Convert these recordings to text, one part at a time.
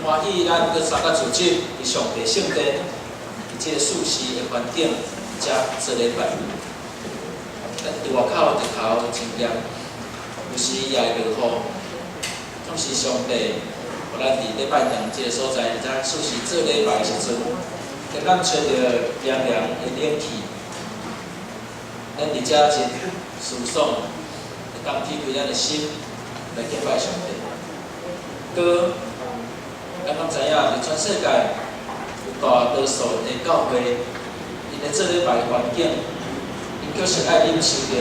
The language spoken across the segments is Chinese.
欢喜咱搁三甲主旨，伫上帝圣殿，伫即个舒适的环境，遮做礼拜。咱伫外口日头真炎，有时也会落雨，总是上帝，互咱伫礼拜堂即个所在，遮舒适做礼拜的时阵，给咱吹着凉凉的冷气，咱伫遮真舒爽，会当体会咱的心来敬拜上帝。搁咱敢知影，伫全世界有大多数的教会，因咧做礼拜的环境，因确实爱忍受着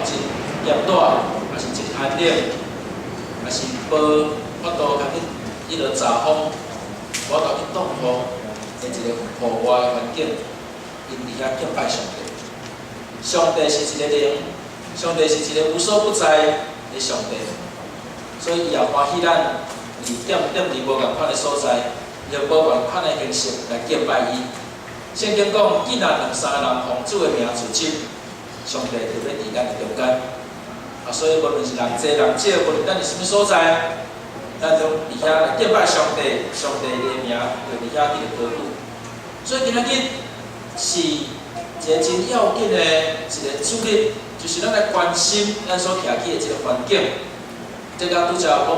真严热，也是真寒冷，也是无法度甲迄落查风，无法度去挡雨的一个户外的环境，因伫遐敬拜上帝。上帝是一个灵，上帝是一个无所不在的上帝，所以伊也欢喜咱。点伫无共款的所在，用无共款的形式来敬拜伊。圣经讲，既然两三个人奉主的名自称，上帝就要伫咱的中间。所以无论是人多人少，无论咱伫什么所在，咱都伫遐来敬拜上帝，上帝的名就伫遐伫个高度。所以今仔日是一个真要紧的一个主日，就是咱来关心咱所徛起的一个环境。这甲拄则老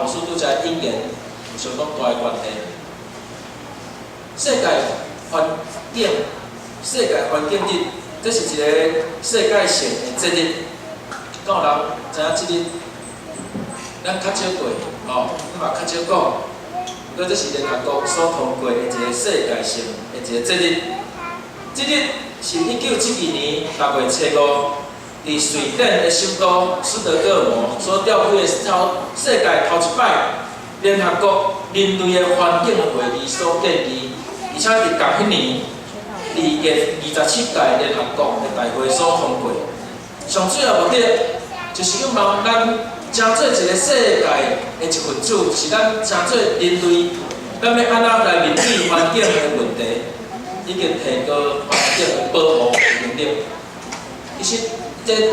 牧师拄则引言有相当大的关系。世界环境日，这是一个世界性的节日。敢有人知影即日？咱较少过咱嘛较少讲。不过这是联合国所通过的一个世界性的一个节日。即日是1972年6月7号。伫瑞典的首都斯德哥尔摩所召开的世界头一摆联合国人类的环境会议所建议，而且伫同迄年伫第27届联合国的大会所通过。上主要目的就是希望咱成做一个世界的一份子，是咱成做人类，咱要安怎来面对环境的问题，以及提高环境的保护的能力。其实。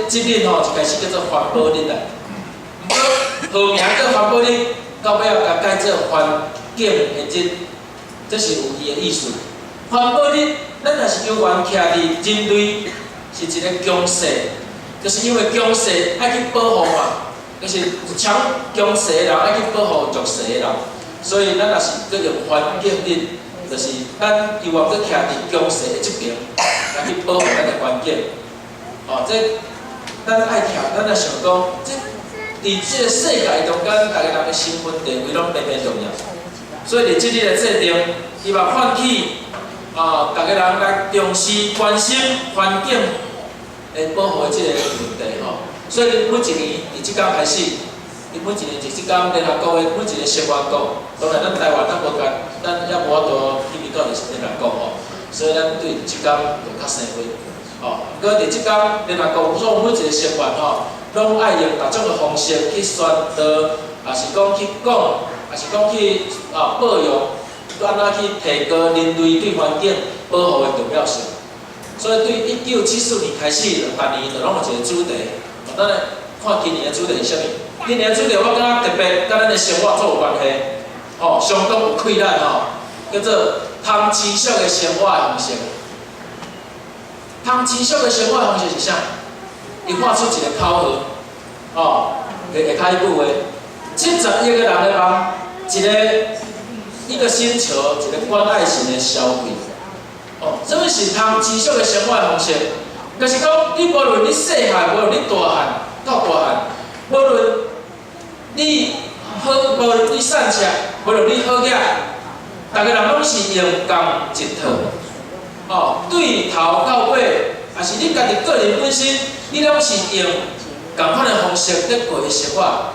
即日一开始叫做环保日啦，不过号名叫环保日，到尾要改做环境的日，这是有伊的意思。环保日，咱也是有缘徛伫人类是一个强势，就是因为强势爱去保护嘛，就是强势的人爱去保护弱势的人，所以咱也是叫做环境日，就是咱希望去徛伫强势的这边，来去保护咱的环境。这咱爱徛，咱来想讲，伫即个世界中间，大家人的身份地位拢偏偏重要。所以伫即日的制定，伊嘛唤起大家人来重视、关心环境的保护的即个问题所以每一年伫即天开始，每一年伫即天联合国的每一个成员国，当然咱台湾咱无甲，咱也无法度去到就是联合国所以咱对即天就较生活。搁伫即天联合国所每一个成员拢爱用各种的方式去宣导，也是讲去讲，也是讲去保育，安怎去提高人类对环境保护的重要性。所以对1974年开始，逐年就拢有一个主题。咱来看今年的主题是啥物？今年的主题我感觉特别甲咱的生活做有关系，相当有气力叫做通知识的生活的方式。通知识的生活方式是啥？伊画出一个口号，下骹一句话：70亿个人的梦，一个星球，一个关爱型的消费。什么是通知识的生活方式？就是讲，你无论你细汉，无论你大汉到大汉，无论你好，无论你善食，无论你好野，大家人拢是用同一套。对头到尾，也是你家己个人本身，你拢是用同款的方式在过生活。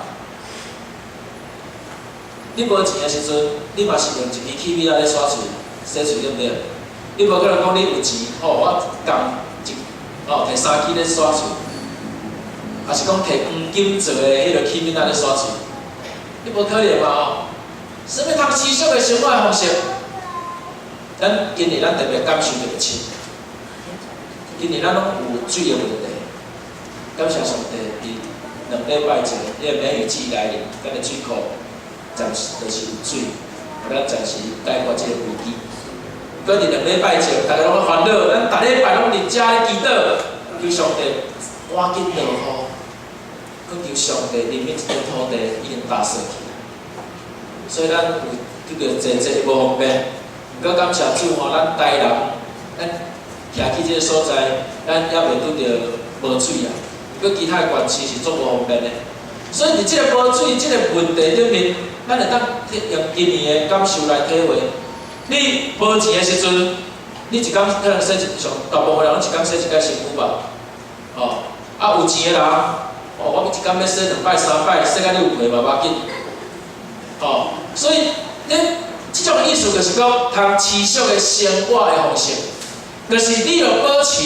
你无钱的时阵，你嘛是用一支起米仔咧刷嘴、洗嘴，对不对？你无可能讲你有钱，我摕3支咧刷嘴，也是讲摕黄金做的迄个起米仔咧刷嘴，你无可能嘛什么通知识的生活方式？咱今年咱特别感受着深，今年咱拢有水的问题，感谢上帝伫2礼拜前，迄个梅雨季来临，咱的水库暂时就是有水，互咱暂时解决即个危机。搁伫2礼拜前，大家拢烦恼，咱逐礼拜拢伫遮祈祷，求上帝赶紧落雨，搁求上帝怜悯即块土地已经打碎去。所以咱有拄着坐无方便，毋过感谢主吼，咱台人，咱徛去即个所在，咱还袂拄着无水啊。毋过其他县市是足无方便的。所以伫即个无水即个问题顶面，咱会当用今年的感受来体会。你无钱的时阵，你一工可能洗上大部分人拢一工洗一摆身躯吧。哦，啊有钱的人，哦我一工要洗2摆3摆，洗到你有皮嘛无要紧。哦，所以恁即种意思就是讲，通持续的生活的方式，就是你要保持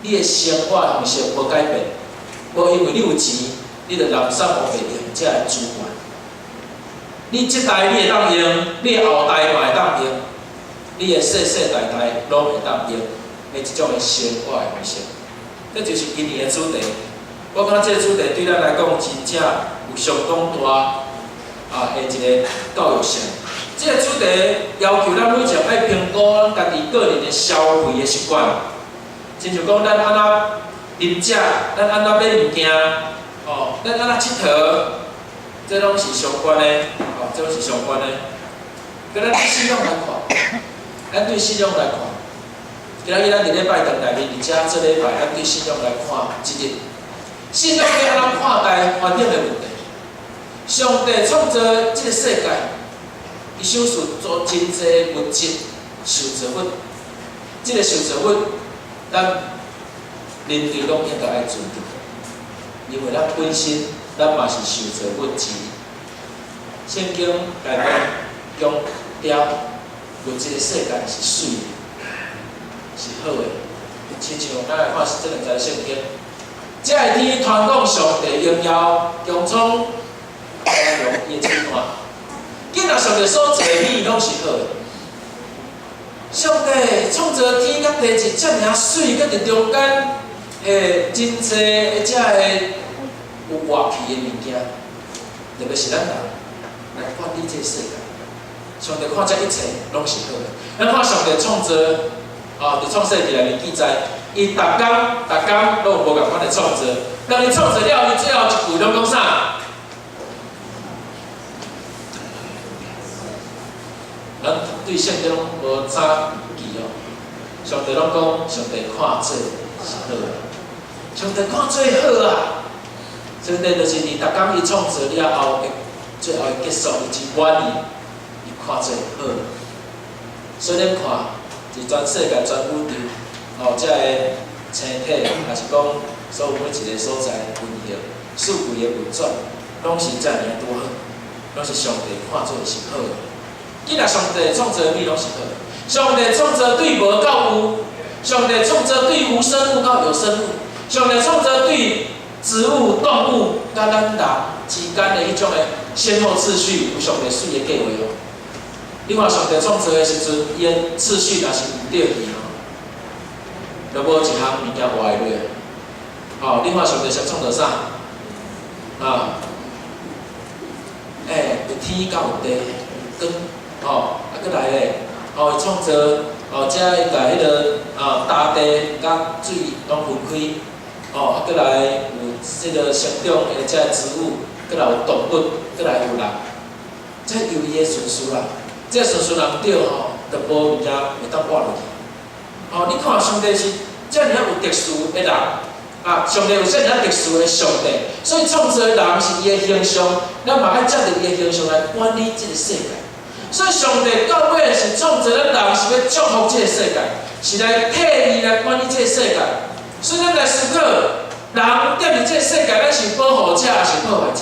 你的生活的方式无改变，无因为你有钱，你就滥散无费用这个资源。你即代你会当用，你后代嘛会当用，你的世世代代拢会当用的即种的生活的方式。这就是今年的主题。我感觉这个主题对咱来讲真正有相当大的一个教育性。这个主题要求咱每一个爱评估咱家己个人的消费的习惯，亲像讲咱安怎啉食，咱安怎买物件，哦，咱安怎佚佗，这拢是相关的，哦，这拢是相关的。跟咱对信用来看，咱对信用来看，今仔日咱伫礼拜堂内面，而且这礼拜咱对信用来看一日，信用要安怎看待环境的问题？上帝创造这个世界，伊享受做真济物质受造物，这个受造物，咱人类拢应该爱尊重，因为咱本身咱嘛是受造物之一。圣经内面强调，有这个世界是水的，是好的。亲像咱来看这2节圣经，这个天传讲上帝荣耀强壮。用伊的情看，今仔上帝所做的美拢是好的。上帝创造天甲地是遮尔水，搁伫中间真济遮个有活气的物件，特别是咱人来管理这个世界。上帝看这一切拢是好的。咱看上帝创造，伫创世纪内面记载，伊逐工拢有无共款的创造。当伊创造了，伊最后一句拢讲啥？咱对圣经拢无早记哦。上帝拢讲，上帝看做是好的，上帝看做好啊。上帝就是伫逐工伊创造了后，最后结束伊一满意，伊看做好。所以咱看，是全世界全宇宙，遮个星体，也是讲所有每一个所在的运行、四季的运转，拢是遮尔拄好，拢是上帝看做是好的。既然上帝创造的美拢是好，上帝创造对无到有，上帝创造对无生物到有生物，上帝创造对植物、动物甲咱人之间的迄种的先后次序，有上帝水的计划哦。你看上帝创造的时阵，伊的次序若是毋对去哦，就无一项物件活会落。哦，你看上帝先创造啥？有天甲有地，光。搁来咧，伊创造，遮伊甲迄个大地甲水拢分开，搁来有即个生长的遮植物，搁来有动物，搁来有人，这有伊的顺序啦。这个顺序若毋对就无物件会当活落去。你看上帝是遮尔有特殊的人，上帝有遮尔特殊的上帝，所以创造的人是伊的形象，咱嘛爱照着伊的形象来管理这个世界。所以上帝到尾是创造咱人，是要祝福这个世界，是来替伊来管理这个世界。所以咱来思考，人踮伫这个世界，咱是保护者还是破坏者？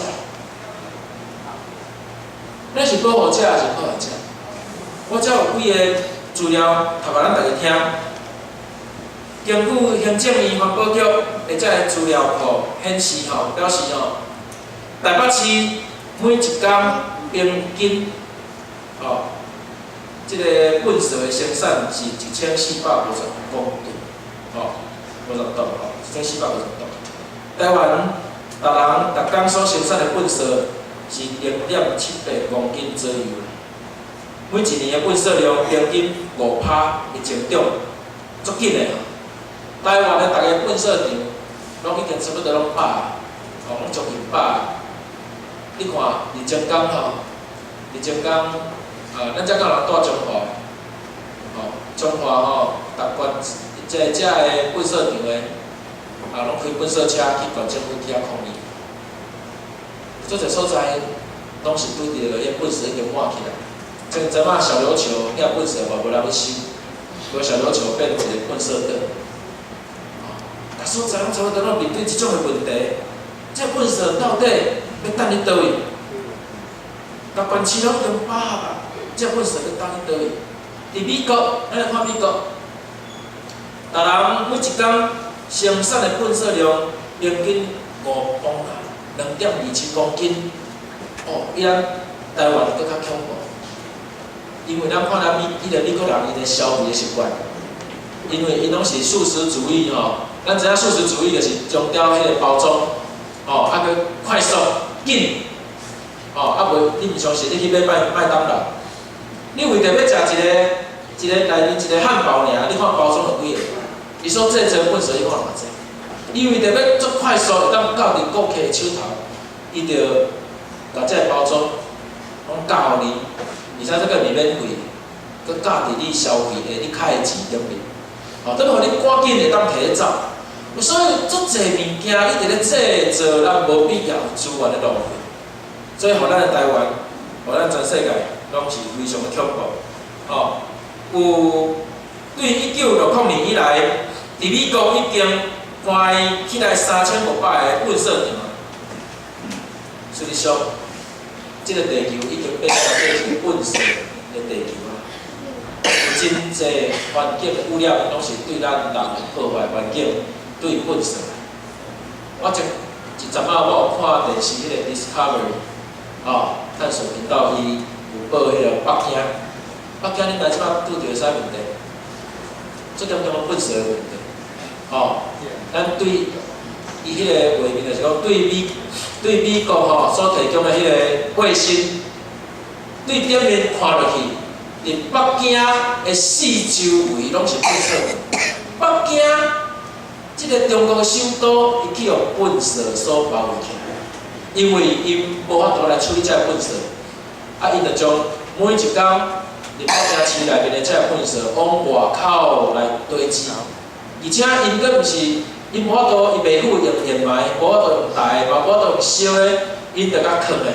咱是保护者还是破坏者？我遮有几个资料，读互咱大家听。根据行政院环保局的这个资料库显示，表示台北市每一工平均这个粪扫的生产是1450公吨，50吨，1450吨。台湾逐人逐工所生产的粪扫是0.78公斤左右。每一年的粪扫量平均5%的增长，足紧的。台湾的逐个粪扫场，拢已经差不多拢饱，拢将近饱。你看，日前港咱遮个人住中华，中华逐关遮的粪扫场的，拢开粪扫车去管政府去抗议。做者所在，拢是对着迄粪扫已经满起来。像昨仔小琉球遐粪扫嘛无人要收，所以小琉球变一个粪扫岛。各所在拢差不多拢面对即种的问题，这粪扫到底要等伫倒位？各县市拢已经饱啊，这粪扫要等伫倒位？伫美国，咱来看美国，逐人每一工生产的粪扫量平均5公2.27公斤，比咱台湾搁较恐怖。因为咱看咱美国人伊的消费的习惯，因为因拢是素食主义咱知影素食主义就是强调迄个包装，佮快速紧，袂你毋相信，你去买麦当劳，你为着要食一个内面一个汉堡尔，你看包装有几个？伊所制作粪扫你看偌济？伊为着要足快速，会当到伫顾客的手头，伊着把这包装拢教互你。而且这个是免费，佮加伫你消费的你开的钱顶面，等于你赶紧会当摕去走。所以足侪物件你伫咧制作，咱无必要资源的浪费，所以互咱的台湾，互咱全世界拢是非常的恐怖。有对1960年以来，伫美国已经关起来3500个粪扫场，事实上。这个地球已经变成做一个粪扫的地球啊！有真侪环境的污染，拢是对咱人破坏环境，对粪扫。我前一阵我有看电视迄个 Discovery， 探索频道伊有报迄个北京，北京恁来即摆拄着啥问题？最严重的粪扫的问题。咱对伊迄个画面就是讲对美国所提供的迄个卫星，对顶面看落去，伫北京的四周围拢是粪扫。北京即个中国的首都，伊去互粪扫所包围起来，因为因无法度来处理这粪扫，因就将每一工伫北京市内面的这粪扫往外口来堆积，而且因阁毋是。因无法度，伊袂赴用掩埋，无法度用台，嘛无法度用烧的，因着甲藏的，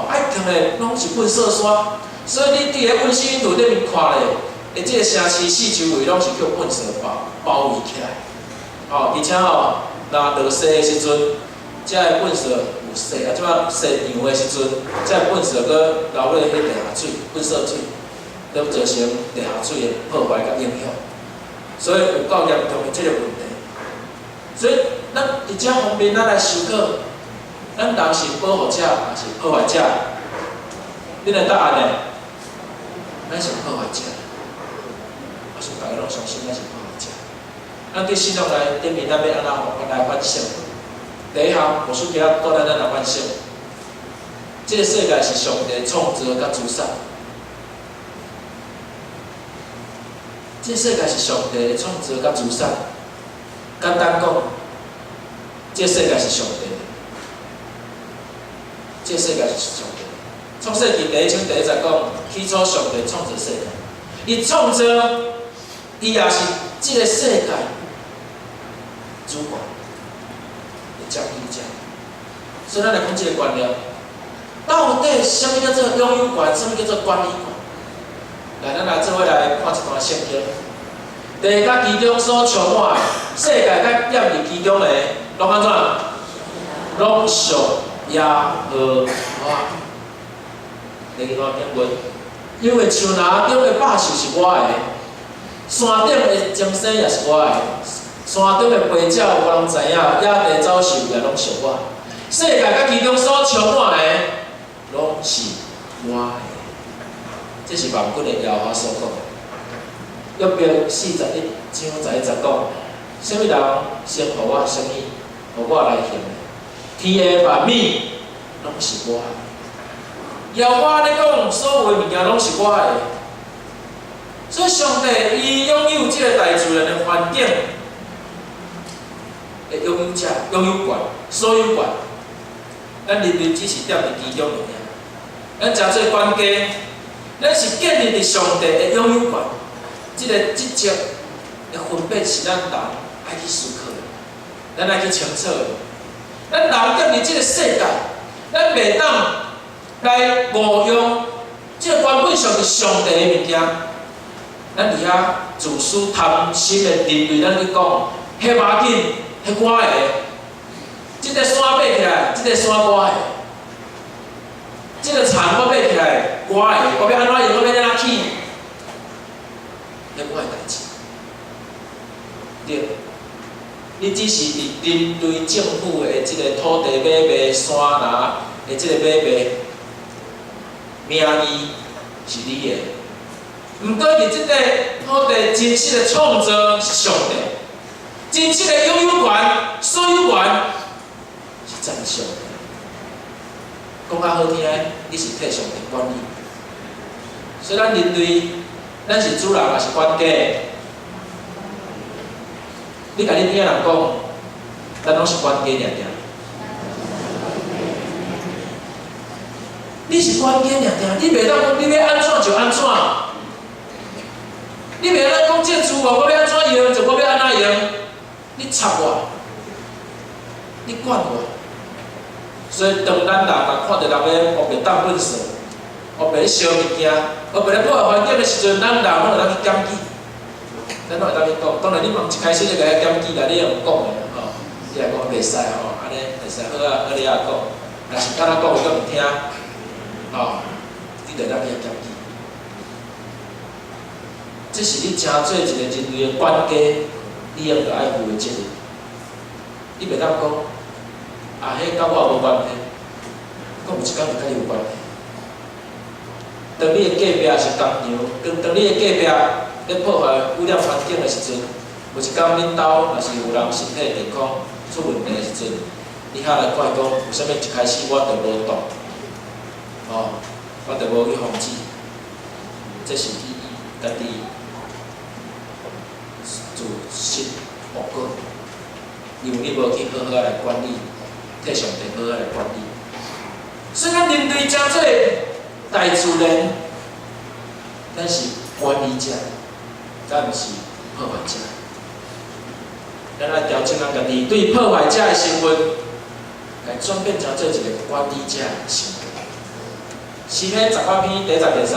爱藏的拢是粪扫山，所以你伫个粪扫图顶面看咧，即个城市四周围拢是叫粪扫包围起来，而且若落雪的时阵，遮个粪扫有雪即摆雪扬的时阵，遮个粪扫搁流入迄地下水，粪扫水，都造成地下水的破坏甲影响，所以有够严重的即个问题。所以，咱伫遮方面，咱来思考，咱人是保护者还是破坏者？恁的答案呢？咱是破坏者。我想大家拢相信咱是破坏者。咱对信仰来顶面，咱要安怎来反省？第一项，无需要带咱来反省。这个世界是上帝创造甲自杀。这个世界是上帝创造甲自杀。简单讲，这世界是上帝的，这世界是上帝的。创世纪第1章第1节讲，起初上帝创造世界，伊创造，伊也是这个世界主管，会掌理者。所以咱来讲这个观念，到底什么叫做拥有权，什么叫做管理权？来，咱来做伙来看一段圣经。地甲其中所充满的，世界甲踮伫其中的，拢安怎？拢属耶和华。第二段经文，因为树林中的百兽是我的，山顶的精神也是我的，山中的飞鸟无人知影，野地走兽也拢属我。世界甲其中所充满的，拢是我的。这是万军的耶和华所讲。约伯41章11节讲，什么人先互我什么，互我来行？天的万米拢是我的。要我咧讲，所有物件拢是我的。所以上帝伊拥有即个大自然的环境的拥有者、拥有权、所有权，咱人类只是踮伫其中而已。咱诚做管家，咱是建立伫上帝的拥有权，即个职责的分别是咱人爱去思考的，咱爱去清楚的。咱人踮伫即个世界，咱袂当来误用即个原本上是上帝的物件。咱伫遐自私贪心的人类，咱去讲，迄马紧，迄我的，即个山爬起来，即个山我的，即个田我爬起来，我的，我要安怎用，我要安怎起，迄我的代志。对，你只是伫人类政府的即个土地买卖、山拿的即个买卖，名义是你的。毋过，伫即个土地真实的创造是上帝，真实的拥有权、所有权是真上帝。讲较好听，你是替上帝管理。所以咱人类，咱是主人也是管家。你甲你边仔人讲，咱拢是管家尔尔。你是管家尔尔，你袂当讲你要安怎就安怎。你袂当讲这厝我要安怎用就我要安怎用，你插我，你管我。所以当咱人看到人咧学袂当本事，学袂咧烧物件，学袂咧破坏环境的时阵，咱人拢会当去检举，咱拢会当去讲。当然你问一开始就甲伊检举啦，你用讲的吼，你来讲袂使吼，安尼袂使好啊，好你啊讲，若是敢若讲伊都毋听，吼，你就当去检举。这是你真做一个人类的管家，你应该爱负的责任。你袂当讲，啊，迄甲我无关系，讲有一天就甲你有关系。当你的隔壁是工厂，当你的隔壁咧破坏污染环境的时阵，有一天恁兜若是有人身体健康出问题的时阵，你遐来怪讲，有啥物一开始我就无动，哦，我就无去防止，这是你家己。自食恶果，因为你无去好好来管理，替上帝好好来管理。所以咱人类真做大自然，咱是管理者，咱毋是破坏者。咱来调整咱家己对破坏者的身份，来转变成做一个管理者的身份。诗篇18篇第10节30，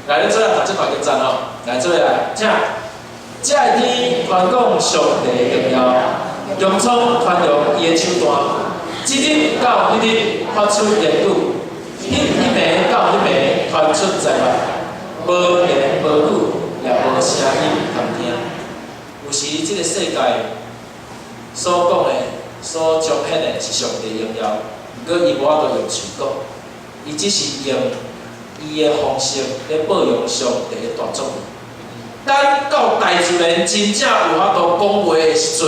来，咱做来读这段经赞哦，来做来，请。这个天传讲上帝的荣耀，用葱传扬伊的手段。一日到一日发出言语，一暝到一暝传出财物，无言无语，也无声音通听。有时这个世界所讲的、所彰显的是上帝的荣耀，不过伊无法度用手讲，伊只是用伊的方式来表扬上帝的大作为。咱到大自然真正有法度讲话的时阵，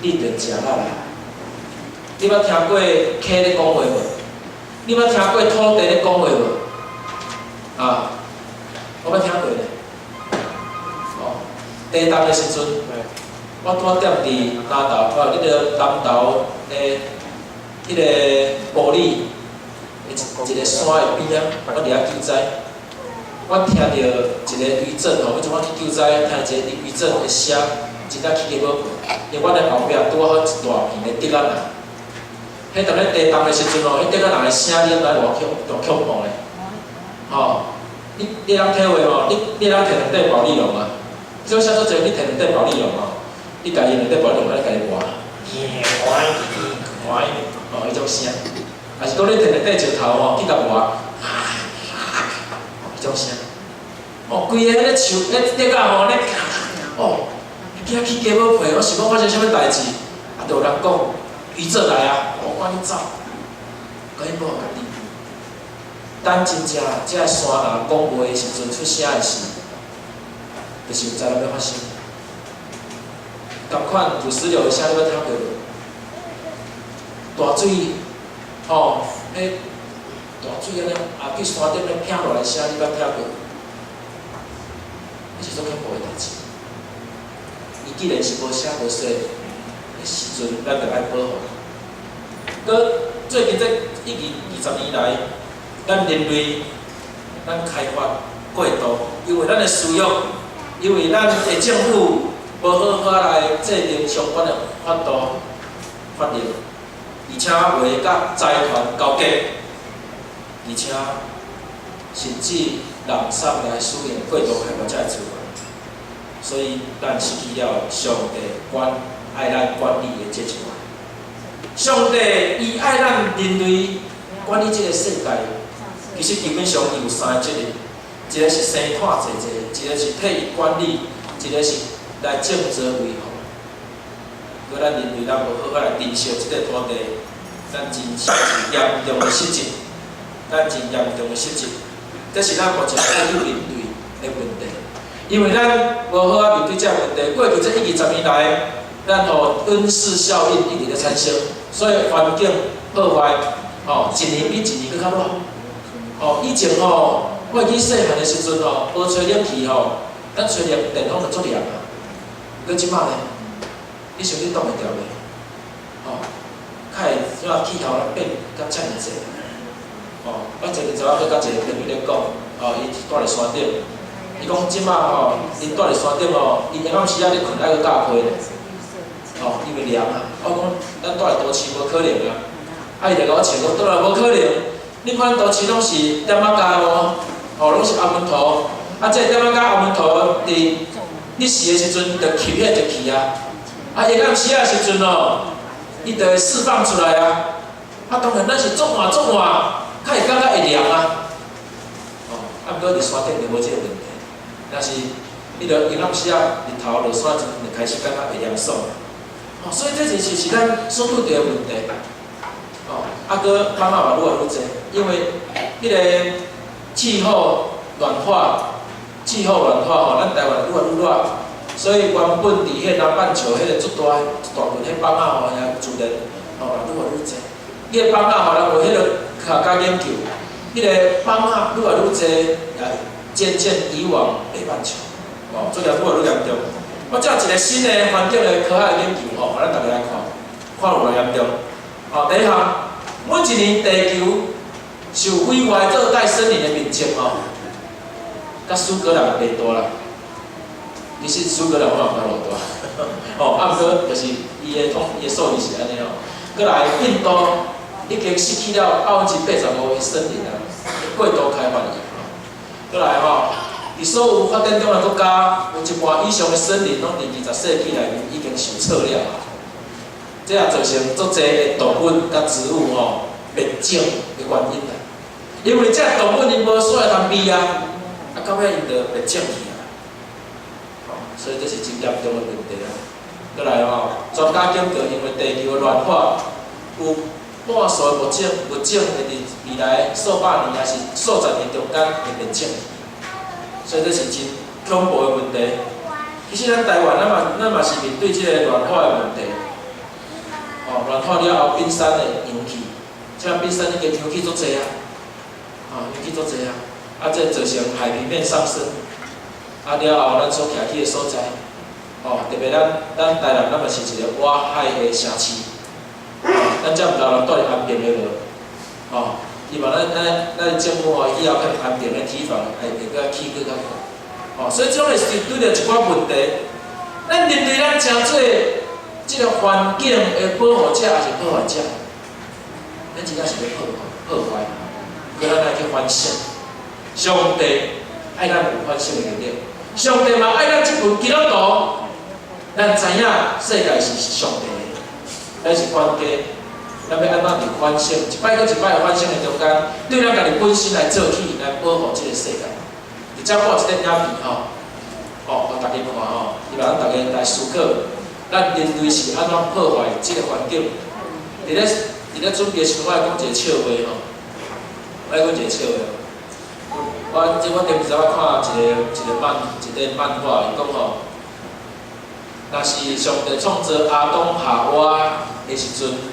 你着食力啦。你捌听过溪咧讲话无？你捌听过土地咧讲话无？啊，我捌听过咧。哦，地冻的时阵，我拄踮伫南投，迄个南投诶，迄个玻璃一个山的边啊，我伫遐救灾。我听到一个余震吼，我怎么去救灾？听一个余震的声，真正起鸡母皮。因为我伫后壁拄好一大片的竹仔啦。迄当咧地冻的时阵吼，迄竹仔人的声音来偌恐怖咧。吼，你通体会吼，你通摕两块保利龙啊？所以写做者，你摕两块保利龙吼，你家己两块保利龙来家己磨，吼，迄种声。还是讲你摕两块石头吼，去甲磨。种声，哦，规个咧树咧竹仔吼咧，哦，惊起鸡母皮，我想讲发生啥物代志，啊，就有人讲余震来啊，我赶紧走，赶紧保护家己。等真正这个山人讲话的时阵出声的时，就是有灾难要发生。同款土石流的声你捌听过无？大水吼，迄大水安尼啊，去山顶咧飘落来声，你捌听过？迄是种恐怖诶代志。伊既然是无写无说诶时阵，咱着爱保护。搁最近这20年来，咱人类咱开发过度，因为咱诶需要，因为咱诶政府无好好来制定相关诶法度、法令，而且为甲财团交结，而且甚至滥杀来使用过度开发遮资源，所以咱失去了上帝爱咱管理诶这一块。上帝伊爱咱人类管理这个世界，其实基本上伊有三个责任，一个是生产济济，一个是替伊管理，一个是来种植维护。如果咱人类咱无好好来珍惜这个土地，咱真是严重的失职，咱真严重的失职，这是咱目前所有人类的问题。因为咱无好好面对这个问题，过去这20年来，咱互温室效应一直在产生。所以环境破坏，一年比一年更较热。以前我记细汉的时阵无吹冷气咱吹冷电风就足凉啊。搁即摆呢，你想你挡会牢袂？较会怎气候变甲遮尔济？我前日早仔搁甲一个朋友咧讲，伊住伫山顶，伊讲即摆伊住伫山顶伊下暗时咧困爱去加被咧。因为凉啊，我讲咱住伫都市无可能啊，伊就甲我笑讲，倒来无可能。你看都市拢是点仔加拢是阿门头，这点仔加阿门头伫日时的时阵就吸迄就去啊，下暗时的时阵伊就会释放出来啊。当然咱是足热，较会感觉会凉啊。毋过伫山顶就无即个问题，但是伊就下暗时日头落山时就开始感觉会凉爽。所以这就是咱所拄着的问题。搁放仔嘛愈来愈济，因为迄个气候暖化，咱台湾愈来愈热，所以原本伫迄南半球迄个足大群迄放仔遐自然愈来愈济。迄个放仔咱有迄个科学研究，迄个放仔愈来愈济，也渐渐移往北半球，做了愈来愈严重。我这一个新的环境的科学研究咱大家来看有偌严重。第一项，每一年地球受毁坏热带森林的面积甲苏格兰袂大啦。其实苏格兰我嘛毋捌偌大，毋过就是伊的数字是安尼过来，印度已经失去了85%的森林过度开发去。过来伫所有发展中的国家，有一半以上的森林拢伫20世纪内面已经受撤了，这也造成足侪的动物甲植物灭种的原因啦。因为这动物因无所在通味啊，到尾因就灭种去啊。所以这是真严重的问题啊。过来专家警告，因为地球暖化，有半数的物种会伫未来数百年还是数十年中间会灭种。所以这是真恐怖的问题。其实咱台湾咱嘛是面对这个暖化的问题。暖化了后，冰山会扬起，这冰山已经扬起足济啊，扬起足济啊。这造成海平面上升。了后，咱所徛起的所在，特别咱台南，咱嘛是一个挖海的城市。咱遮毋够人住伫安平的无，希望咱政府以后向安平的体房会搁起搁较高。所以这种是对着一寡问题。咱人类咱诚做即个环境的保护者，还是破坏者？咱真正是要破坏，可咱来去反省。上帝爱咱有反省的能力，上帝嘛爱咱这份基督徒。咱知影世界是上帝的，咱是管家。咱要安怎去反省？一摆搁一摆的反省的中间，对咱家己本身来做起，来保护这个世界。而且我有一个影片互大家看希望咱大家来思考，咱人类是安怎破坏这个环境。伫咧准备时，我来讲一个笑话我来讲一个笑话。我顶一早看一个漫画，伊讲若是上帝创造阿东夏娃的时阵。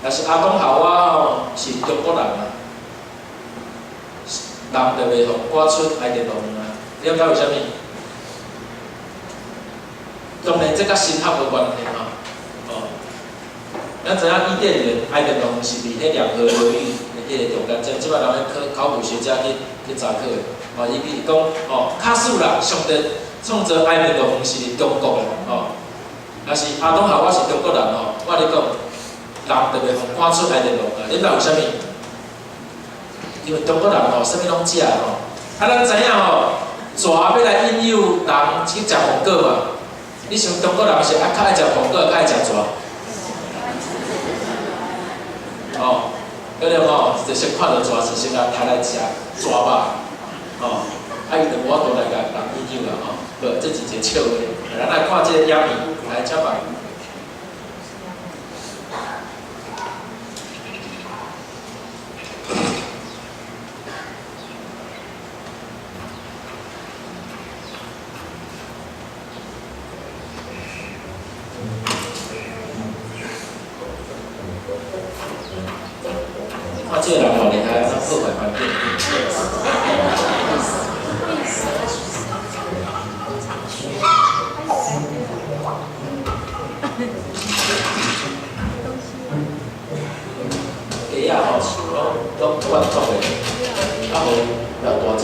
但是阿公校我吼是中国人啊，人就袂互赶出爱电路园啊。你了解为虾米？当然，这甲新学无关系吼。哦，咱知影伊甸园、爱电路园是伫迄两河流域的迄个中间，即摆人咧考古学家去查考的。哦，伊比如讲，哦，卡数啦，上帝创造爱电路园是伫中国的，哦。但是阿东校我是中国人哦，我咧讲。人特别互赶出来的路啊！你知为虾米？因为中国人吼，啥物拢食吼。啊，咱知影吼，蛇要来引诱人去食红果嘛。你想中国人是较爱食红果，较爱食蛇？哦，可能吼，就先看到蛇是先来抬来食蛇吧。哦，啊，伊就无法度来甲人引诱啦吼。无，这是一个笑话。咱来看这个影片，来请吧。这个人好厉害，他破坏环境。鸡啊吼，拢惯种的，啊无要大只。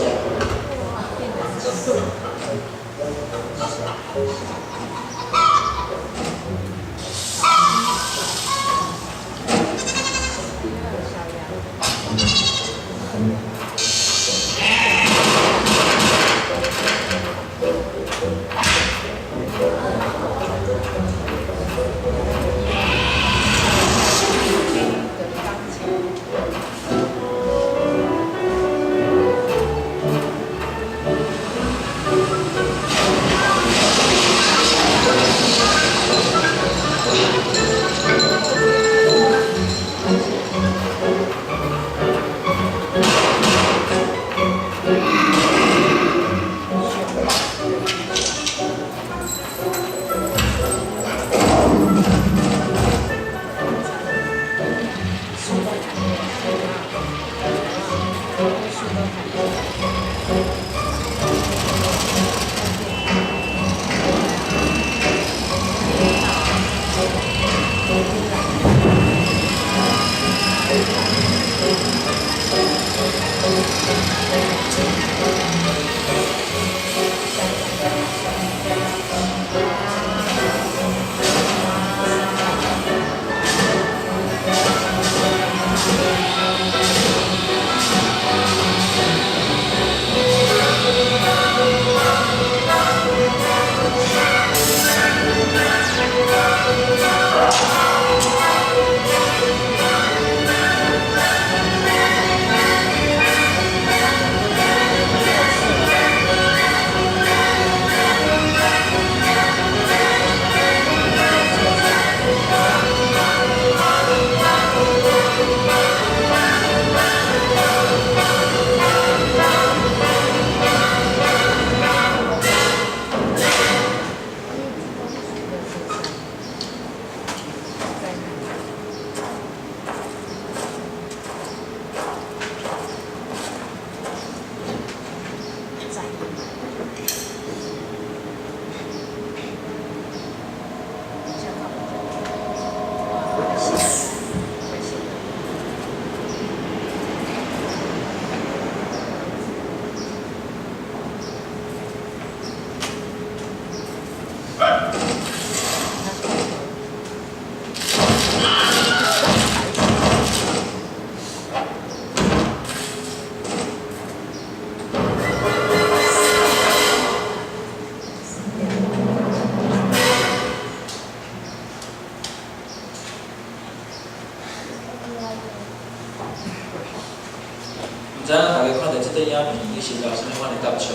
知影大家看到即个影片，伊是有啥物款的感触？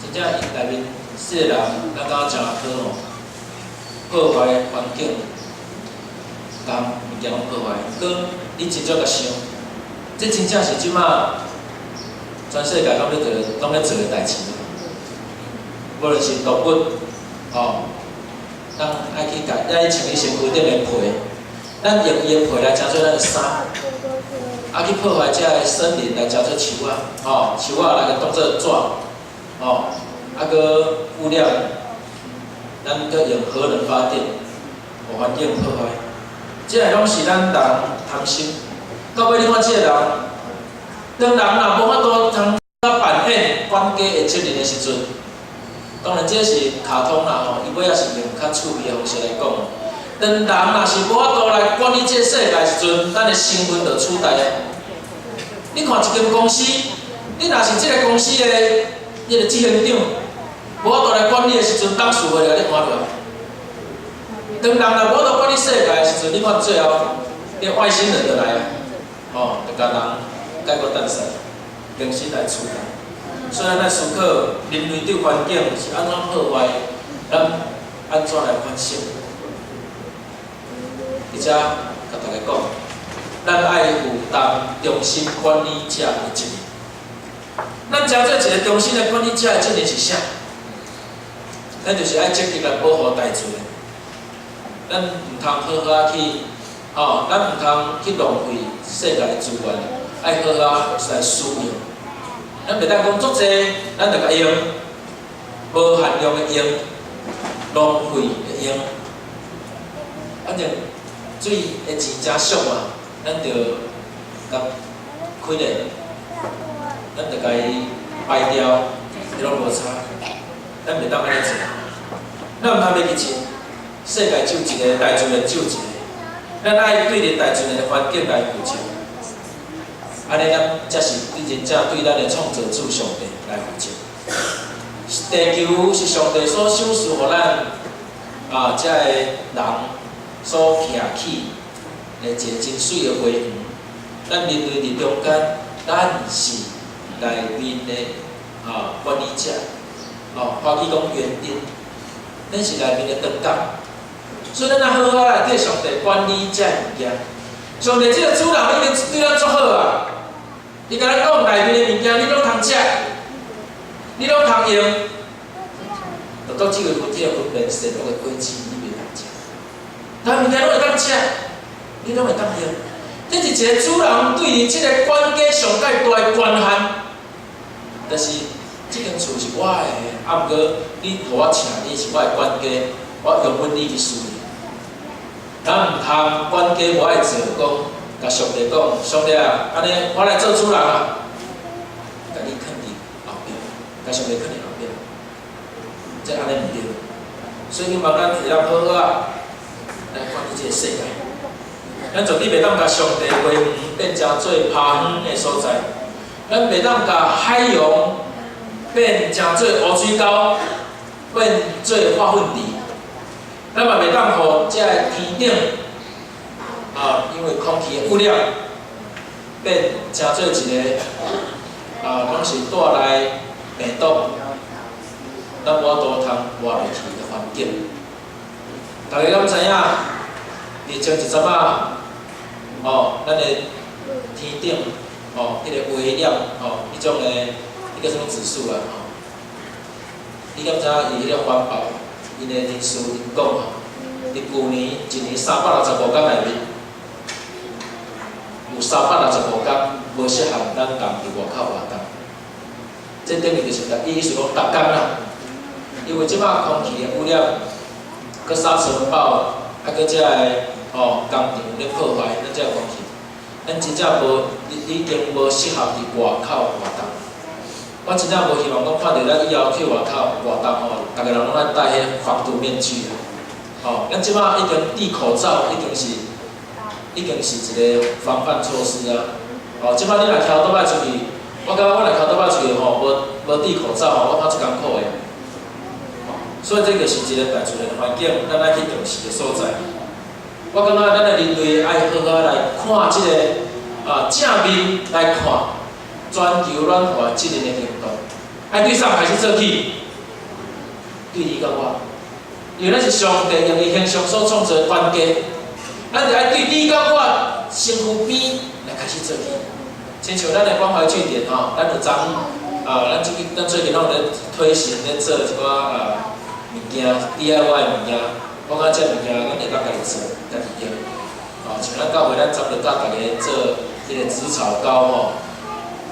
真正伊内面说个人，咱感觉真好吼，破坏环境，将物件拢破坏。搁你真少甲想，这真正是即马全世界拢咧做个代志。无论是动物，吼，咱爱去甲爱穿伊身躯顶的皮，咱用伊的皮来整做咱的衫，啊去破坏遮个森林来整做树啊，吼，树啊来个当做纸，吼，啊个污染，咱个用核能发电，互环境破坏，即个拢是咱人贪心。到尾你看即个人，当人若无法度通扮演管家的责任的时阵，当然这是卡通啦吼，伊尾仔是用较趣味的方式来讲。当人若是无法度来管理这个世界的时阵，咱的身份就取代啊。你看一间公司，你若是这个公司的迄个执行长，无法度来管理的时阵，董事会来你看落。当人若无法度管理世界的时阵，你看最后，连外星人就来啊，吼，就甲人解决单赛，重新来处理。所以咱思考人类对环境是安怎破坏，咱安怎来反省？而且甲大家讲，咱爱负担中心管理者的责任。咱真做一个中心的管理者的责任是啥？咱就是爱积极来保护大自然。咱唔通好去，咱唔通去浪费世界的资源，爱好来使用。咱袂当讲足济，咱就甲用，无限量的用，浪费的用。反正水的钱真俗嘛，咱就甲开咧，咱就甲伊排掉，伊拢无差。咱袂当安尼做，咱毋通要去钱。世界只有一个，大自然只有一个，咱爱对着大自然的环境来负责。安尼咱才是真正对咱的创造主上帝来负责。地球是上帝所赏赐予咱遮个人所徛起的一个真水的花园。咱人类伫中间，咱是内面的管理者，华语讲园丁，咱是内面的灯杆。所以咱好好来对上帝管理遮物件。上帝这个主人已经对咱足好啊！伊甲咱讲内面的物件，你拢通食，你拢通用，就到这个分善恶的果子，你袂当食。但物件拢会当食，你拢会当用。这是一个主人对于这个管家上界大的权限，就是这间厝是我的，啊，毋过你互我请，你是我的管家，我用阮你去使用。咱毋通管家无爱做，甲上帝讲，上帝啊，安尼我来做主人啊，甲你囥伫后壁，甲上帝囥伫后壁，这安尼毋对。所以希望咱会当好好来管理这个世界。咱绝对袂当甲上帝花园变成做爬园的所在，咱袂当甲海洋变成做污水沟，变做化粪池。咱嘛袂当互遮个天顶因为空气的污染变成做一个拢是带来病毒，咱无度通活落去的环境。大家敢知影？伫前一阵仔，咱的天顶，迄个微粒，迄种的，迄个什么指数啦，你敢知影伊迄个环保？因的人士因讲伫去年一年365天内面，有365天无适合咱人伫外口活动。这等于就是伊意思讲逐天啦，因为即摆空气的污染，佮沙尘暴，佮遮个工厂咧破坏咱遮个空气，咱真正已经无适合伫外口活动。我真正无希望讲看到咱以后去外口活动逐个人拢爱戴迄防毒面具咱即摆已经戴口罩，已经是一个防范措施啊。即摆你若挑倒摆出去，我感觉我若挑倒摆出去无戴口罩我怕一艰苦的。所以这个是一个大自然的环境，咱爱去重视的所在。我感觉咱的人类爱好好来看即个正面来看。全球暖化责任的行动，爱对谁开始做起？对你甲我，因为咱是上帝用伊形象所创造的关键，咱就爱对你甲我身躯边来开始做起。亲像咱的关怀据点咱就咱最近拢咧推行咧做一寡物件 DIY 的物件，我感觉这物件咱会当家己做，家己用。像咱到尾咱昨日甲大家做迄个紫草膏吼，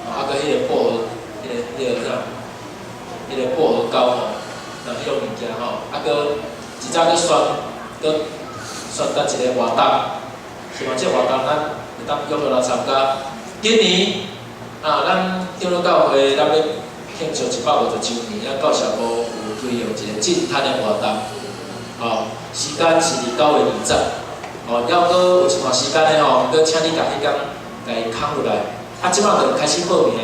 啊，佮迄个薄荷，迄个啥，迄个薄荷膏吼，迄种物件吼，啊，佮一早佮选搭一个活动，希望这活动咱会当约落来参加。今年咱长老教会咱要庆祝150周年，咱教社部有推用一个净滩的活动，时间是9月20，还佫有一段时间的吼，佫请你家迄天甲伊空落来，即摆就开始报名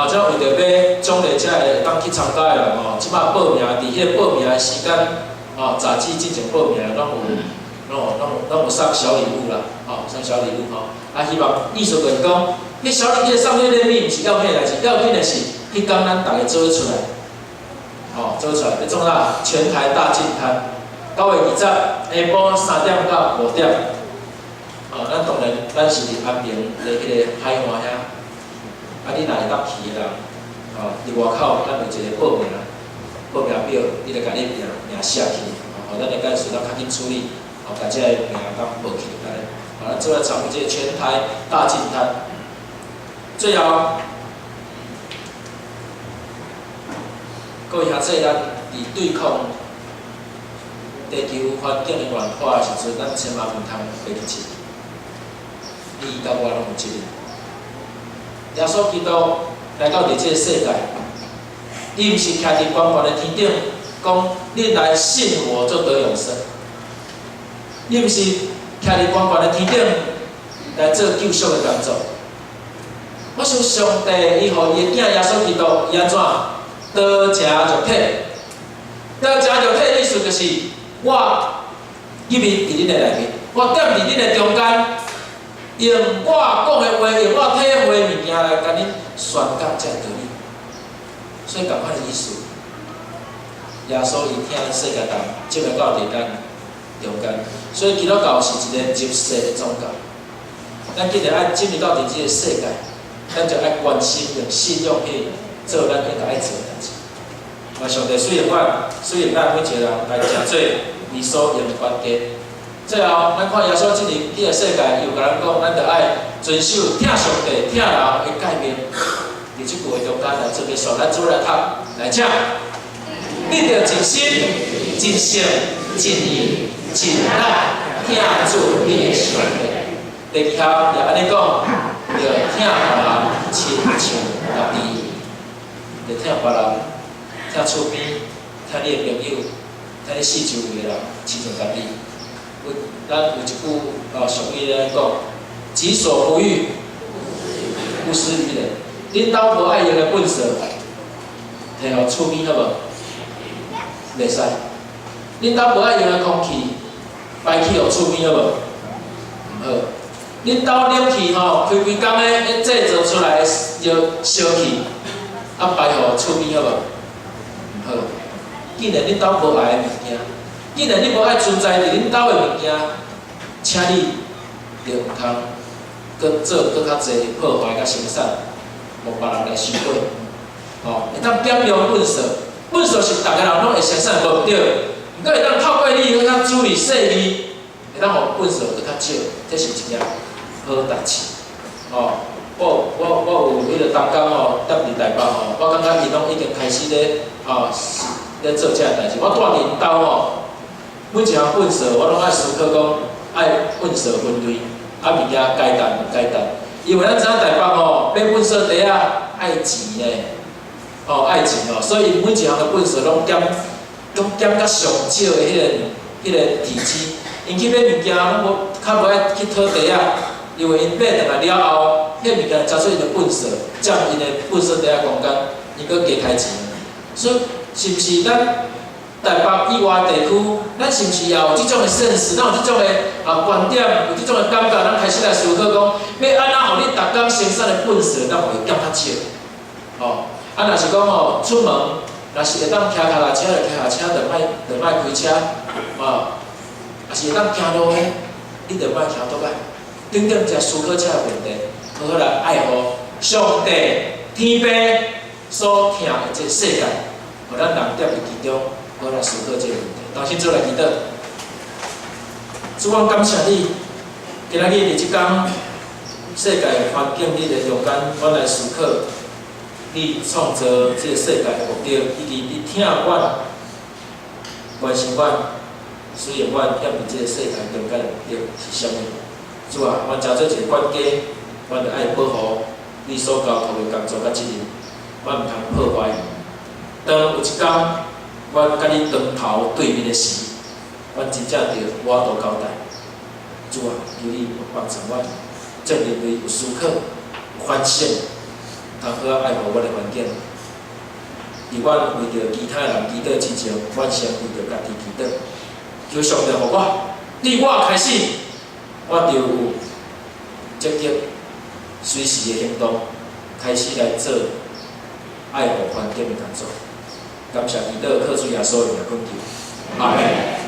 即为着要奖励遮会当去参加的人即摆报名，伫迄个报名的时间早起进前报名拢有送小礼物啦，送小礼物希望意思就是讲，迄小礼物送迄个礼物，毋是要紧的代志，要紧的是，迄天咱大家做出来，做出来要创啥？全台大净滩，9月20下晡3点到5点，咱当然咱是伫安平伫迄个海岸遐，你若会当去的人，伫外口咱有一个报名表，你著甲你名写起，咱会干事咱较紧处理。把这个名当报起来，咱做来参与这个全台大净滩。最后，各位兄弟，咱伫对抗地球环境的暖化的时阵，咱千万毋通袂记起，你甲我拢有责任。耶稣基督来到这个世界，伊毋是徛伫高高的天顶，讲恁来信我就得永生。你毋是徛伫高悬的天顶来做救赎的工作。我想上帝伊予伊的囝耶稣基督伊安怎刀成肉体？刀成肉体意思就是我入面伫恁的内面，我踮伫恁的中间，用我讲的话，用我体会的物件来甲恁宣告这道理。所以共款的意思，耶稣伊听世界人接来到伫咱中间。所以基督教是一个入世的宗教，咱既然爱进入到伫即个世界，咱就爱关心用信用去做咱应该爱做的代志。上帝使用咱每一个人来诚做伊所用的关键。最后，咱看耶稣进入这个世界，伊有甲咱讲，咱着爱遵守听上帝、听人的诫命。伫即句话中间来准备说，咱做来读来请，你着尽心、尽性、尽意。尽力听主你的上帝，第二项也安尼讲，要听别人亲像家己，要听别人，听厝边，听你的朋友，听你四周围的人亲像家己。咱有一句俗语咧讲，己所不欲，勿施于人。恁兜无爱用的本事，摕互厝边好无？袂使。恁兜无爱用的空气。摆去互厝边好无？毋好。恁兜冷气开规工的制造出来的烧气，摆互厝边好无？毋好。既然恁兜无爱的物件，既然你无爱存在伫恁兜的物件，请你就毋通搁做搁较济破坏甲生产，互别人来收买。会当点亮本色，本色是逐个人拢会生产无对。毋过会当透过你去较处理细腻，会当互本事搁较少，这是一件好代志。我有迄个当工踮伫台北我感觉伊拢已经开始咧咧做这代志。我住伫兜每一项本事我拢爱思考讲，爱本事分类，物件该担毋该担。因为咱知影台北买本事袋爱钱咧，爱钱所以每一项的本事拢减到上少的迄个体积，因去买物件拢无较无爱去讨地因为因买倒来了后，迄物件加出因的本色，占因的本色地空间，因搁加开钱。所以是毋是咱台北以外地区，咱是毋是也有即种的现实，咱有即种的观点，有即种的感觉，咱开始来思考讲，要安怎互你逐工生产的本色，咱会减较少。若是讲出门。若是会当骑脚踏车就骑脚车，就莫开车，也是会当行路的，你就莫行倒摆。等等才思考这个问题，好好来爱护上帝天父所听的这个世界，互咱人踮伫其中，好来思考这个问题。当先做来祈祷，主，我感谢你，今仔日伫即天世界环境日的中间，阮来思考你创造即个世界的目的，以及你听阮完成阮，虽然阮踮伫即个世界中间的目的是啥物？主啊，阮诚做一个管家，阮着爱保护你所交托的工作甲责任，阮毋通破坏。当有一天，阮甲你当头对面的时，阮真正着我都交代。主啊，求你帮助阮，正认为有思考、有反省，通好啊爱护阮的环境。伫阮为着其他人祈祷之前，阮先为着家己祈祷。求上帝互我，伫我开始，我就有积极、随时的行动，开始来做爱护环境的工作。感谢祈祷，靠主耶稣的名恳求，阿门。